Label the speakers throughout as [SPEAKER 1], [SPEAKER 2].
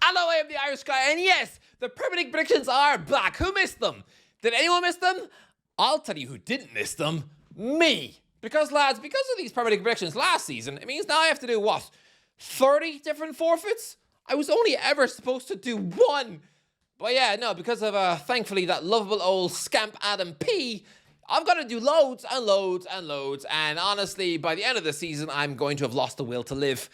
[SPEAKER 1] Hello, I am the Irish guy, and yes, the Premier League predictions are back. Who missed them? Did anyone miss them? I'll tell you who didn't miss them. Me. Because, lads, because of these Premier League predictions last season, it means now I have to do, what, 30 different forfeits? I was only ever supposed to do one. But yeah, no, because of, thankfully, that lovable old scamp Adam P., I've got to do loads and loads and loads, and honestly, by the end of the season, I'm going to have lost the will to live.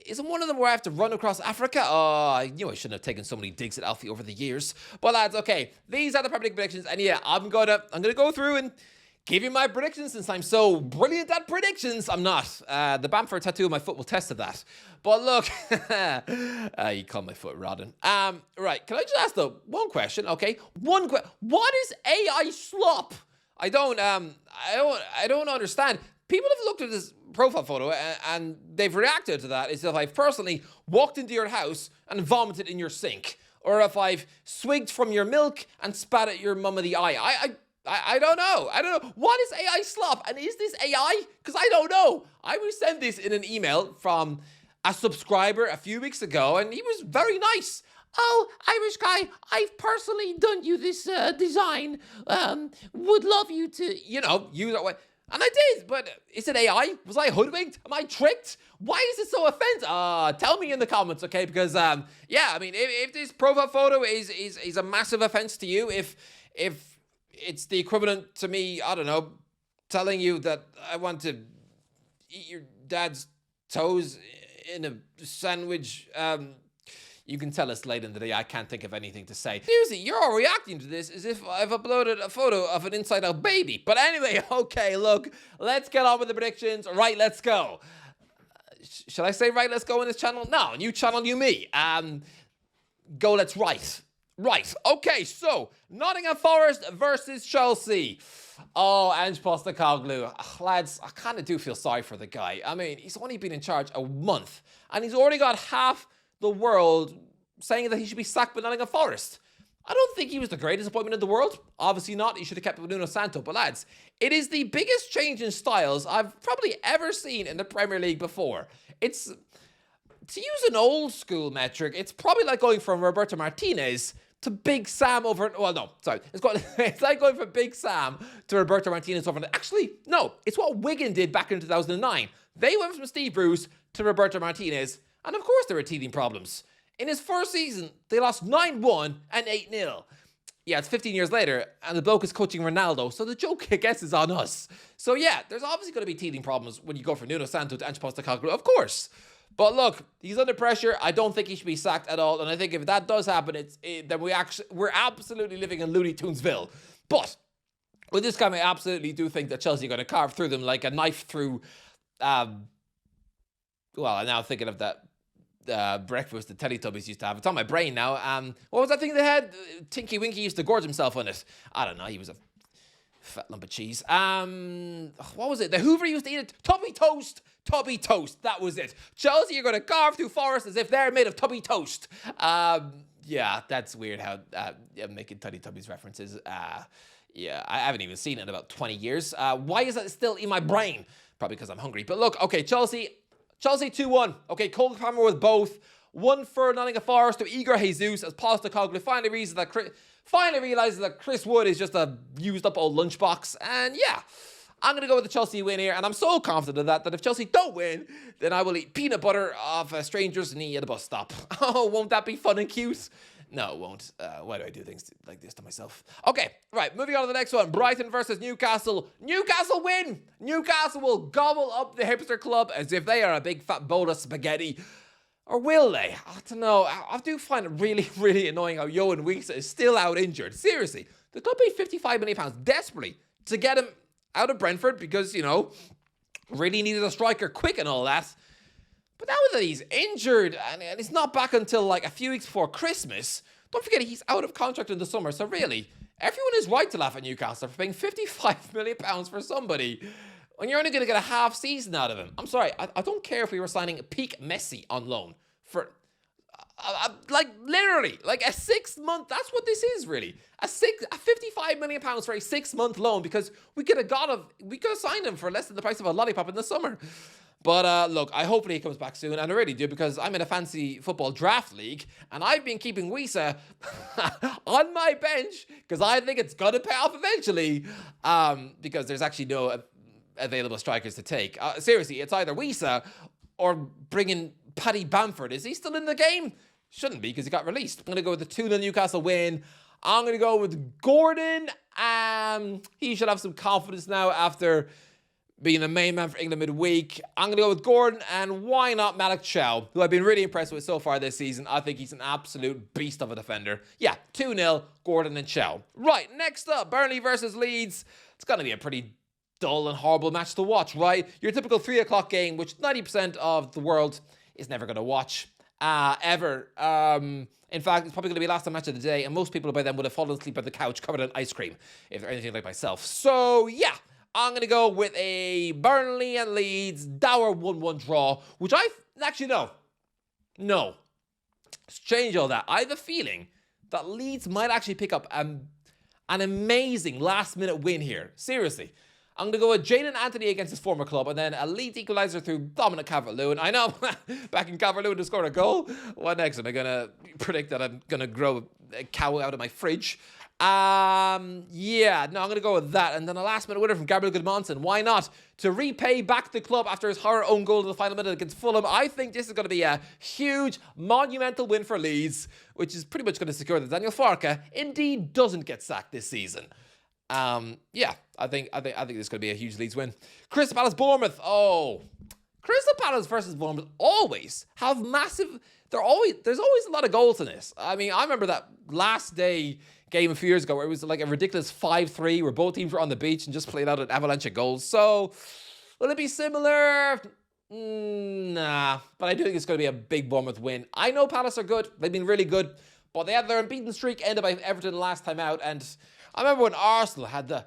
[SPEAKER 1] Isn't one of them where I have to run across Africa? Oh, I knew I shouldn't have taken so many digs at Alfie over the years. But lads, okay, these are the Premier League predictions, and yeah, I'm gonna go through and give you my predictions since I'm so brilliant at predictions. I'm not. The Bamford tattoo on my foot will test of that. But look, you call my foot rotten. Right, can I just ask though one question? Okay, what is AI slop? I don't understand. People have looked at this profile photo and they've reacted to that as if I've personally walked into your house and vomited in your sink, or if I've swigged from your milk and spat at your mum in the eye. I don't know. I don't know. What is AI slop? And is this AI? Because I don't know. I was sent this in an email from a subscriber a few weeks ago, and he was very nice. Oh, Irish guy, I've personally done you this design. Would love you to, use it. And I did, but is it AI? Was I hoodwinked? Am I tricked? Why is it so offensive? Tell me in the comments, okay? Because, yeah, I mean, if this profile photo is a massive offense to you, if it's the equivalent to me, I don't know, telling you that I want to eat your dad's toes in a sandwich, you can tell us later in the day. I can't think of anything to say. Seriously, you're all reacting to this as if I've uploaded a photo of an inside-out baby. But anyway, okay, look, let's get on with the predictions. Right, let's go. Shall I say right, let's go in this channel? No, new channel, new me. Go, let's write. Right, okay, so Nottingham Forest versus Chelsea. Oh, Ange Postecoglou. Lads, I kind of do feel sorry for the guy. I mean, he's only been in charge a month, and he's already got half the world saying that he should be sacked by Nottingham Forest. I don't think he was the greatest appointment in the world. Obviously not. He should have kept it with Nuno Santo. But lads, it is the biggest change in styles I've probably ever seen in the Premier League before. It's, to use an old school metric, it's probably like going from Roberto Martinez to Big Sam over... Well, no, sorry. It's like going from Big Sam to Roberto Martinez over... Actually, no. It's what Wigan did back in 2009. They went from Steve Bruce to Roberto Martinez. And of course there were teething problems. In his first season, they lost 9-1 and 8-0. Yeah, it's 15 years later, and the bloke is coaching Ronaldo, so the joke, I guess, is on us. So yeah, there's obviously going to be teething problems when you go from Nuno Santo to Ange Postecoglou, of course. But look, he's under pressure. I don't think he should be sacked at all, and I think if that does happen, then we're absolutely living in Looney Tunesville. But with this guy, I absolutely do think that Chelsea are going to carve through them like a knife through... well, I'm now thinking of that breakfast the Teletubbies used to have. It's on my brain now. What was that thing they had? Tinky Winky used to gorge himself on it. I don't know. He was a fat lump of cheese. What was it? The Hoover used to eat it. Tubby toast. Tubby toast. That was it. Chelsea are going to carve through Forest as if they're made of tubby toast. Yeah, that's weird how making Teletubbies references. Yeah, I haven't even seen it in about 20 years. Why is that still in my brain? Probably because I'm hungry. But look, okay, Chelsea 2-1. Okay, Cole Palmer with both. One for Nottingham Forest to Igor Jesus as Postecoglou finally realizes that Chris Wood is just a used up old lunchbox. And yeah, I'm going to go with the Chelsea win here. And I'm so confident of that if Chelsea don't win, then I will eat peanut butter off strangers' knee at a bus stop. Oh, won't that be fun and cute? No, it won't. Why do I do things like this to myself? Okay, right, moving on to the next one. Brighton versus Newcastle. Newcastle win! Newcastle will gobble up the hipster club as if they are a big fat bowl of spaghetti. Or will they? I don't know. I do find it really, really annoying how Johan Weeks is still out injured. Seriously, the club paid £55 million desperately to get him out of Brentford because, really needed a striker quick and all that. But now that he's injured and he's not back until like a few weeks before Christmas, don't forget he's out of contract in the summer. So really, everyone is right to laugh at Newcastle for paying £55 million for somebody when you're only going to get a half season out of him. I'm sorry, I don't care if we were signing peak Messi on loan for, like literally, like a 6 month, that's what this is really. A £55 million for a 6 month loan because we could have signed him for less than the price of a lollipop in the summer. But look, hopefully he comes back soon, and I really do, because I'm in a fantasy football draft league, and I've been keeping Wisa on my bench because I think it's gonna pay off eventually. Because there's actually no available strikers to take. Seriously, it's either Wisa or bringing Paddy Bamford. Is he still in the game? Shouldn't be, because he got released. I'm going to go with the 2-0 Newcastle win. I'm going to go with Gordon. He should have some confidence now after being the main man for England midweek. I'm going to go with Gordon, and why not Malik Chow, who I've been really impressed with so far this season. I think he's an absolute beast of a defender. Yeah, 2-0, Gordon and Chow. Right, next up, Burnley versus Leeds. It's going to be a pretty dull and horrible match to watch, right? Your typical 3 o'clock game, which 90% of the world is never going to watch ever. In fact, it's probably going to be the last match of the day, and most people by then would have fallen asleep on the couch covered in ice cream, if they're anything like myself. So, yeah, I'm going to go with a Burnley and Leeds dour 1-1 draw, which actually, no. Let's change all that. I have a feeling that Leeds might actually pick up an amazing last-minute win here. Seriously. I'm going to go with Jadon Anthony against his former club, and then a Leeds equaliser through Dominic Calvert-Lewin. I know, back in Calvert-Lewin to score a goal. What next? Am I going to predict that I'm going to grow a cow out of my fridge? I'm going to go with that. And then a last-minute winner from Gabriel Goodmanson. Why not? To repay back the club after his horror own goal in the final minute against Fulham. I think this is going to be a huge, monumental win for Leeds, which is pretty much going to secure that Daniel Farke indeed doesn't get sacked this season. I think this is going to be a huge Leeds win. Crystal Palace Bournemouth. Oh, Crystal Palace versus Bournemouth always have massive. There's always a lot of goals in this. I mean, I remember that last day game a few years ago where it was like a ridiculous 5-3 where both teams were on the beach and just played out an avalanche of goals. So will it be similar? Nah, but I do think it's going to be a big Bournemouth win. I know Palace are good. They've been really good, but they had their unbeaten streak ended by Everton last time out, and I remember when Arsenal had the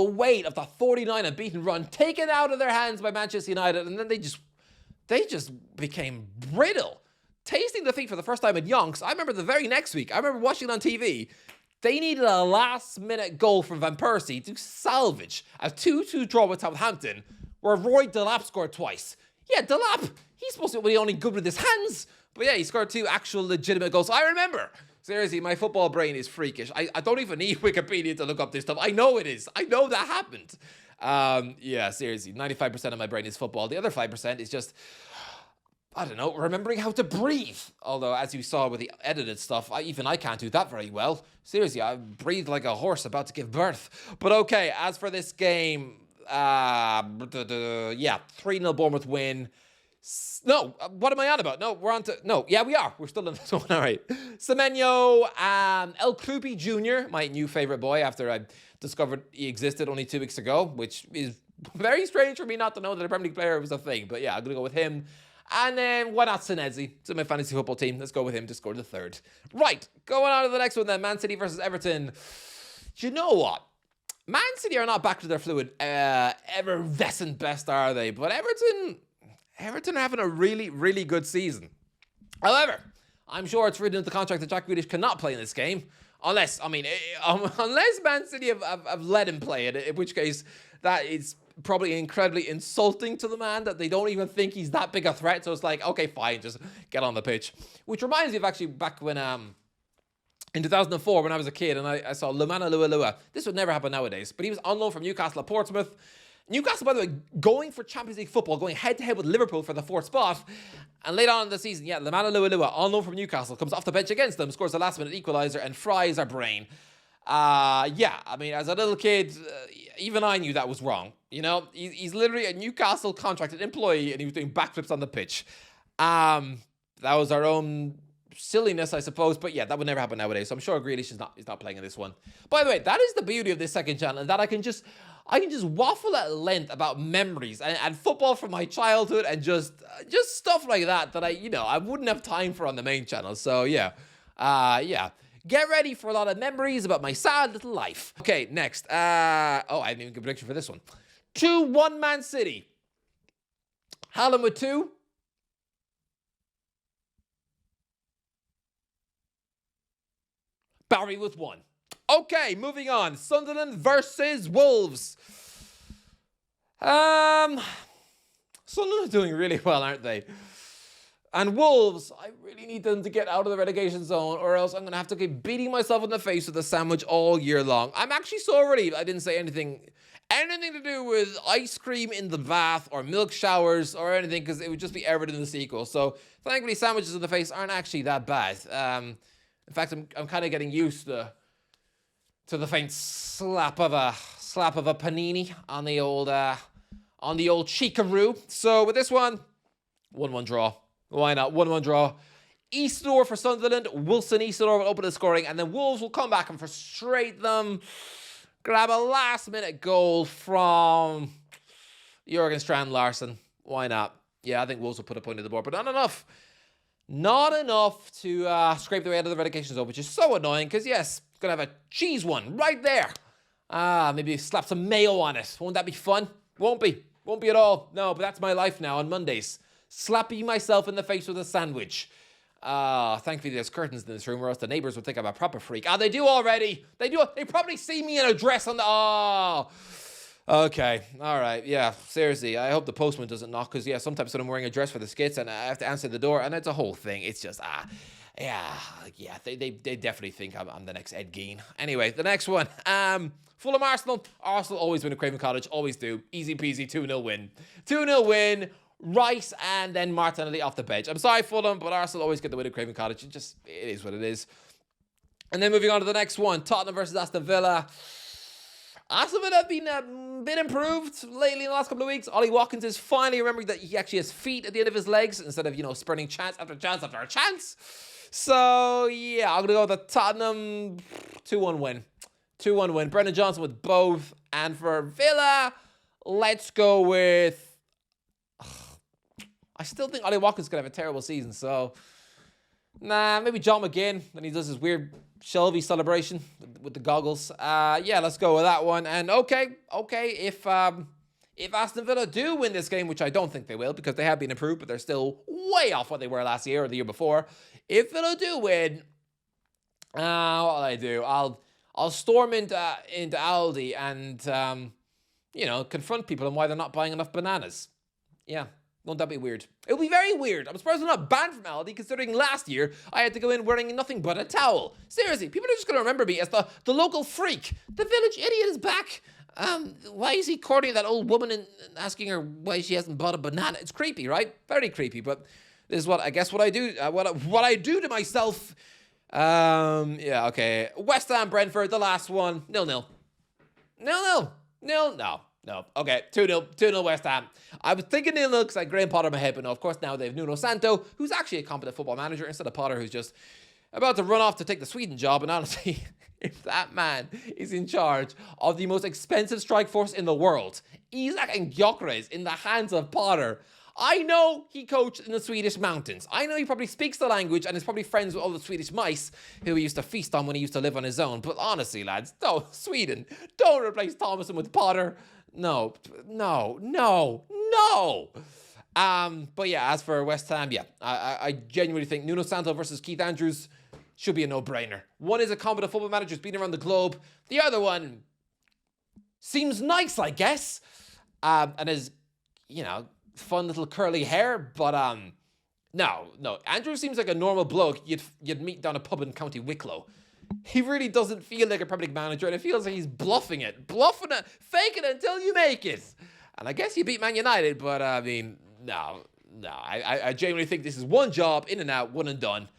[SPEAKER 1] weight of the 49 unbeaten run taken out of their hands by Manchester United, and then they just became brittle. Tasting defeat for the first time in yonks. I remember the very next week, I remember watching it on TV, they needed a last-minute goal from Van Persie to salvage a 2-2 draw with Southampton, where Roy Delap scored twice. Yeah, Delap, he's supposed to be only good with his hands, but yeah, he scored 2 actual legitimate goals. I remember. Seriously, my football brain is freakish. I don't even need Wikipedia to look up this stuff. I know it is. I know that happened. Seriously, 95% of my brain is football. The other 5% is just, I don't know, remembering how to breathe. Although, as you saw with the edited stuff, I can't do that very well. Seriously, I breathe like a horse about to give birth. But okay, as for this game, 3-0 Bournemouth win. No, what am I on about? No, we're on to... No, yeah, we are. We're still in this one. All right. Semenyo, El Krupi Jr., my new favourite boy after I discovered he existed only 2 weeks ago, which is very strange for me not to know that a Premier League player was a thing. But yeah, I'm going to go with him. And then, why not Senezi? It's in my fantasy football team. Let's go with him to score the 3rd. Right, going on to the next one then. Man City versus Everton. Do you know what? Man City are not back to their fluid, effervescent best, are they? But Everton are having a really, really good season. However, I'm sure it's written into the contract that Jack Grealish cannot play in this game. Unless Man City have let him play it, in which case that is probably incredibly insulting to the man that they don't even think he's that big a threat. So it's like, okay, fine, just get on the pitch. Which reminds me of actually back when, in 2004 when I was a kid and I saw Lumana Lualua. This would never happen nowadays, but he was on loan from Newcastle at Portsmouth. Newcastle, by the way, going for Champions League football, going head-to-head with Liverpool for the 4th spot. And later on in the season, Lamana Lualua, on loan from Newcastle, comes off the bench against them, scores a last-minute equaliser, and fries our brain. I mean, as a little kid, even I knew that was wrong. You know, he's literally a Newcastle contracted employee, and he was doing backflips on the pitch. That was our own silliness, I suppose, but yeah, that would never happen nowadays. So I'm sure Grealish is not playing in this one. By the way, that is the beauty of this second channel, and that I can just waffle at length about memories and football from my childhood and just stuff like that I wouldn't have time for on the main channel. So yeah. Get ready for a lot of memories about my sad little life. Okay, next. I didn't even get a prediction for this one. 2-1 Man City. Haaland with 2. Barry with 1. Okay, moving on. Sunderland versus Wolves. Sunderland are doing really well, aren't they? And Wolves, I really need them to get out of the relegation zone, or else I'm going to have to keep beating myself in the face with a sandwich all year long. I'm actually so relieved I didn't say anything to do with ice cream in the bath or milk showers or anything, because it would just be Everton in the sequel. So thankfully, sandwiches in the face aren't actually that bad. In fact, I'm kind of getting used to the faint slap of a panini on the old cheekaroo. So with this one, 1-1 draw. Why not? 1-1 draw. Isidore for Sunderland. Wilson Isidore will open the scoring, and then Wolves will come back and frustrate them. Grab a last-minute goal from Jurgen Strand Larsen. Why not? Yeah, I think Wolves will put a point on the board, but not enough. Not enough to scrape their way out of the relegation zone, which is so annoying because, yes, going to have a cheese one right there. Maybe slap some mayo on it. Won't that be fun? Won't be. Won't be at all. No, but that's my life now on Mondays. Slapping myself in the face with a sandwich. Thankfully there's curtains in this room, or else the neighbors would think I'm a proper freak. They do already. They do. They probably see me in a dress on the... Okay. All right. Yeah, seriously. I hope the postman doesn't knock, because, yeah, sometimes when I'm wearing a dress for the skits and I have to answer the door, and it's a whole thing. It's just, they definitely think I'm the next Ed Gein. Anyway, the next one. Fulham Arsenal. Arsenal always win at Craven Cottage. Always do. Easy peasy. 2-0 win. 2-0 win. Rice and then Martinelli off the bench. I'm sorry, Fulham, but Arsenal always get the win at Craven Cottage. It is what it is. And then moving on to the next one. Tottenham versus Aston Villa. Aston Villa have been a bit improved lately in the last couple of weeks. Ollie Watkins is finally remembering that he actually has feet at the end of his legs instead of, spurting chance after chance after chance. So, yeah, I'm going to go with the Tottenham 2-1 win. 2-1 win. Brendan Johnson with both. And for Villa, let's go with... I still think Ollie Watkins could have a terrible season, so... Nah, maybe John McGinn, when he does his weird Shelby celebration with the goggles. Yeah, let's go with that one. And okay, if Aston Villa do win this game, which I don't think they will, because they have been improved, but they're still way off what they were last year or the year before. If Villa do win, what'll I do? I'll storm into Aldi and, confront people on why they're not buying enough bananas. Yeah. Won't that be weird? It'll be very weird. I'm surprised I'm not banned from Aldi, considering last year I had to go in wearing nothing but a towel. Seriously, people are just going to remember me as the local freak. The village idiot is back. Why is he courting that old woman and asking her why she hasn't bought a banana? It's creepy, right? Very creepy, but this is what I do. What I do to myself. Yeah, okay. West Ham, Brentford, the last one. 0-0. 0-0. No. Okay, 2-0 West Ham. I was thinking 0-0 because I had Graham Potter in my head, but no, of course now they have Nuno Santo, who's actually a competent football manager, instead of Potter, who's just about to run off to take the Sweden job. And honestly, if that man is in charge of the most expensive strike force in the world, Isak and Gyökeres in the hands of Potter, I know he coached in the Swedish mountains. I know he probably speaks the language and is probably friends with all the Swedish mice who he used to feast on when he used to live on his own. But honestly, lads, Sweden, don't replace Thomason with Potter. No. But yeah, as for West Ham, yeah, I genuinely think Nuno Santo versus Keith Andrews should be a no-brainer. One is a competent football manager who's been around the globe. The other one seems nice, I guess, and is, fun little curly hair. But no, Andrews seems like a normal bloke you'd meet down a pub in County Wicklow. He really doesn't feel like a Premier League manager, and it feels like he's bluffing it, fake it until you make it. And I guess he beat Man United, but no. I genuinely think this is one job, in and out, one and done.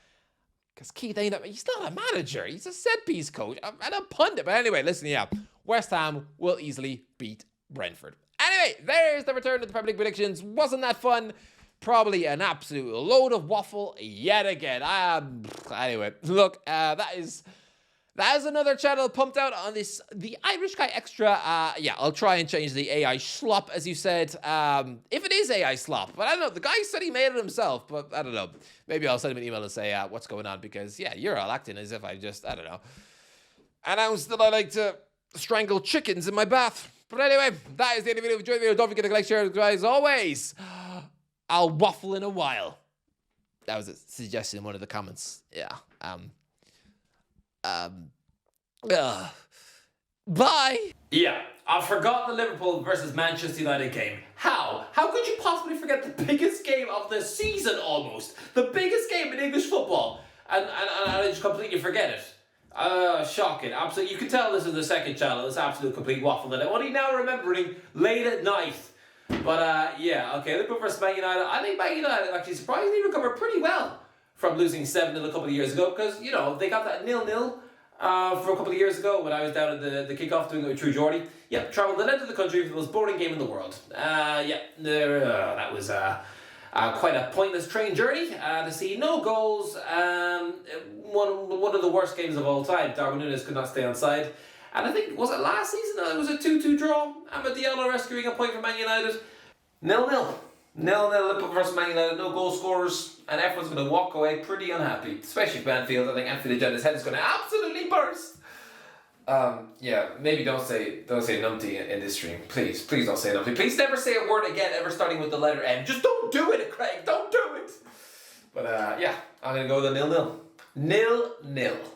[SPEAKER 1] Because Keith he's not a manager, he's a set-piece coach and a pundit. But anyway, listen, yeah, West Ham will easily beat Brentford. Anyway, there's the return of the Premier League predictions. Wasn't that fun? Probably an absolute load of waffle yet again. Anyway, look, that is another channel pumped out on the Irish Guy Extra. Yeah, I'll try and change the AI slop, as you said. If it is AI slop, but I don't know. The guy said he made it himself, but I don't know. Maybe I'll send him an email and say what's going on, because yeah, you're all acting as if I don't know, announced that I like to strangle chickens in my bath. But anyway, that is the end of the video. If you enjoyed the video, don't forget to like, share, and subscribe as always. I'll waffle in a while. That was a suggestion in one of the comments. Yeah. Bye. Yeah, I forgot the Liverpool versus Manchester United game. How? How could you possibly forget the biggest game of the season almost? The biggest game in English football. And I just completely forget it. Shocking. Absolutely. You can tell this is the second channel. It's absolute complete waffle that I'm only now remembering late at night. But yeah, okay, Liverpool versus Man United. I think Man United actually surprisingly recovered pretty well from losing 7-0 a couple of years ago, because, you know, they got that 0-0 for a couple of years ago when I was down at the kickoff doing it with True Geordie. Yeah, travelled the length of the country for the most boring game in the world. That was quite a pointless train journey to see no goals. One of the worst games of all time. Darwin Núñez could not stay on side. And I think, was it last season? It was a 2-2 draw. Amadiano rescuing a point for Man United. 0-0. 0-0 Liverpool versus Man United. No goal scorers. And everyone's going to walk away pretty unhappy. Especially for Anfield. I think Anfield Agenda's head is going to absolutely burst. Yeah, maybe don't say numpty in this stream. Please don't say numpty. Please never say a word again ever starting with the letter N. Just don't do it, Craig. Don't do it. But yeah, I'm going to go with a 0-0. 0-0.